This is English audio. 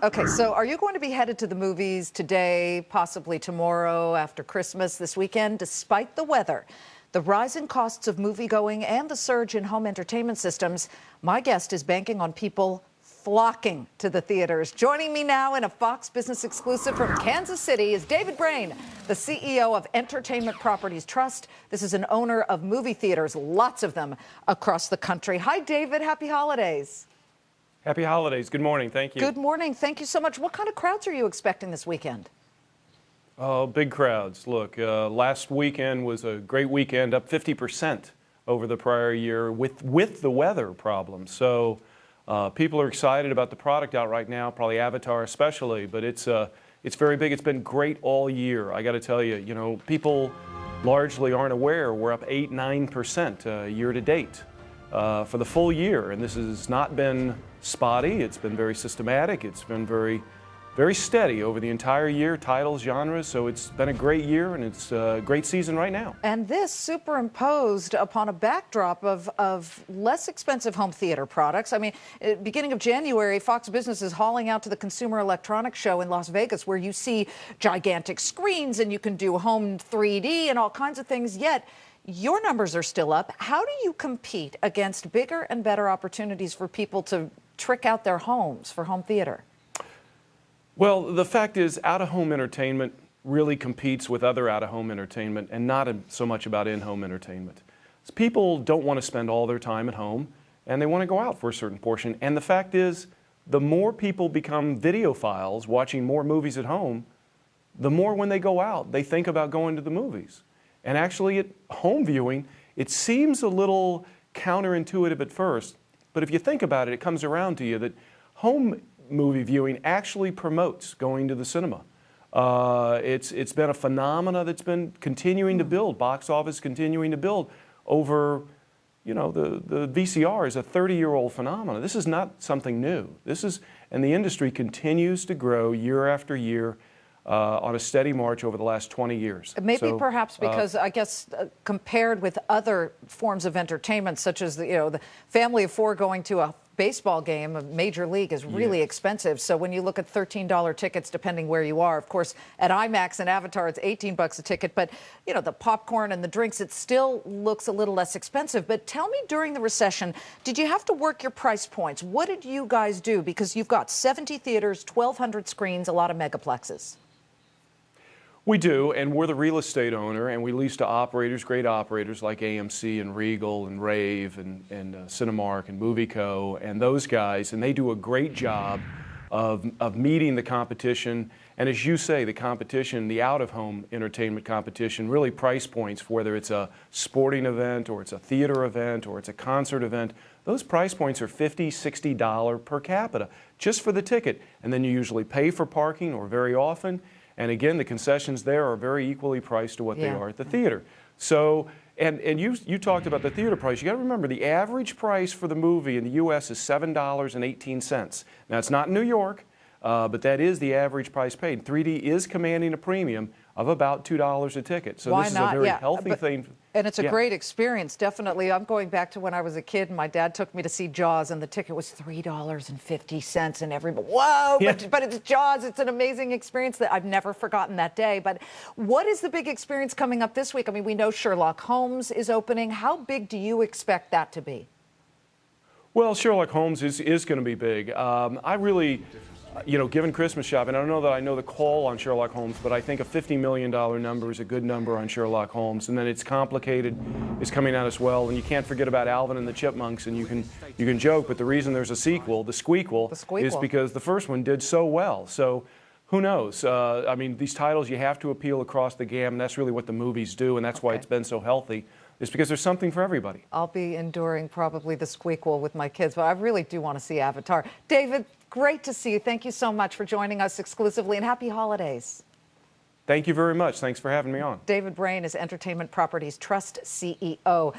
Okay, so are you going to be headed to the movies today, possibly tomorrow, after Christmas, this weekend, despite the weather? The rising costs of movie-going and the surge in home entertainment systems, my guest is banking on people flocking to the theaters. Joining me now in a Fox Business exclusive from Kansas City is David Brain, the CEO of Entertainment Properties Trust. This is an owner of movie theaters, lots of them across the country. Hi, David. Happy holidays. Happy holidays. Good morning. Thank you. Good morning. Thank you so much. What kind of crowds are you expecting this weekend? Oh, big crowds. Look, last weekend was a great weekend, up 50% over the prior year with the weather problem. So people are excited about the product out right now, probably Avatar especially, but it's very big. It's been great all year. I got to tell you, people largely aren't aware we're up 8-9% year to date for the full year, and this has not been spotty. It's been very systematic. It's been very steady over the entire year, titles, genres. So it's been a great year, and it's a great season right now. And this superimposed upon a backdrop of less expensive home theater products. I mean, beginning of January, Fox Business is hauling out to the Consumer Electronics Show in Las Vegas, where you see gigantic screens and you can do home 3D and all kinds of things. Yet your numbers are still up. How do you compete against bigger and better opportunities for people to trick out their homes for home theater? Well, the fact is, out-of-home entertainment really competes with other out-of-home entertainment and not so much about in-home entertainment. People don't want to spend all their time at home, and they want to go out for a certain portion. And the fact is, the more people become videophiles, watching more movies at home, the more when they go out, they think about going to the movies. And actually, at home viewing, it seems a little counterintuitive at first, but if you think about it, it comes around to you that home movie viewing actually promotes going to the cinema. It's been a phenomena that's been continuing to build, box office continuing to build over, the VCR is a 30-year-old phenomenon. This is not something new. And the industry continues to grow year after year on a steady march over the last 20 years. Maybe perhaps because, I guess, compared with other forms of entertainment, such as the family of four going to a baseball game, a major league, is really expensive. So when you look at $13 tickets, depending where you are, of course, at IMAX and Avatar, it's $18 a ticket. But, the popcorn and the drinks, it still looks a little less expensive. But tell me, during the recession, did you have to work your price points? What did you guys do? Because you've got 70 theaters, 1,200 screens, a lot of megaplexes. We do, and we're the real estate owner, and we lease to operators, great operators like AMC and Regal and Rave and Cinemark and MovieCo and those guys, and they do a great job of meeting the competition. And as you say, the competition, the out-of-home entertainment competition, really price points, whether it's a sporting event or it's a theater event or it's a concert event, those price points are $50, $60 per capita just for the ticket. And then you usually pay for parking, or very often. And again, the concessions there are very equally priced to what they are at the theater. So, and you talked about the theater price. You got to remember, the average price for the movie in the U.S. is $7.18. Now, it's not in New York, but that is the average price paid. 3D is commanding a premium of about $2 a ticket. So this is a very healthy thing. And it's a great experience, definitely. I'm going back to when I was a kid, and my dad took me to see Jaws, and the ticket was $3.50, and everybody, whoa, but it's Jaws. It's an amazing experience that I've never forgotten that day. But what is the big experience coming up this week? I mean, we know Sherlock Holmes is opening. How big do you expect that to be? Well, Sherlock Holmes is going to be big. I really, given Christmas shopping, I don't know that I know the call on Sherlock Holmes, but I think a $50 million number is a good number on Sherlock Holmes. And then It's Complicated is coming out as well. And you can't forget about Alvin and the Chipmunks. And you can joke, but the reason there's a sequel, the Squeakquel, is because the first one did so well. So who knows? I mean, these titles, you have to appeal across the gamut. That's really what the movies do, and that's why it's been so healthy. It's because there's something for everybody. I'll be enduring probably the Squeakquel with my kids, but I really do want to see Avatar. David, great to see you. Thank you so much for joining us exclusively, and happy holidays. Thank you very much. Thanks for having me on. David Brain is Entertainment Properties Trust CEO.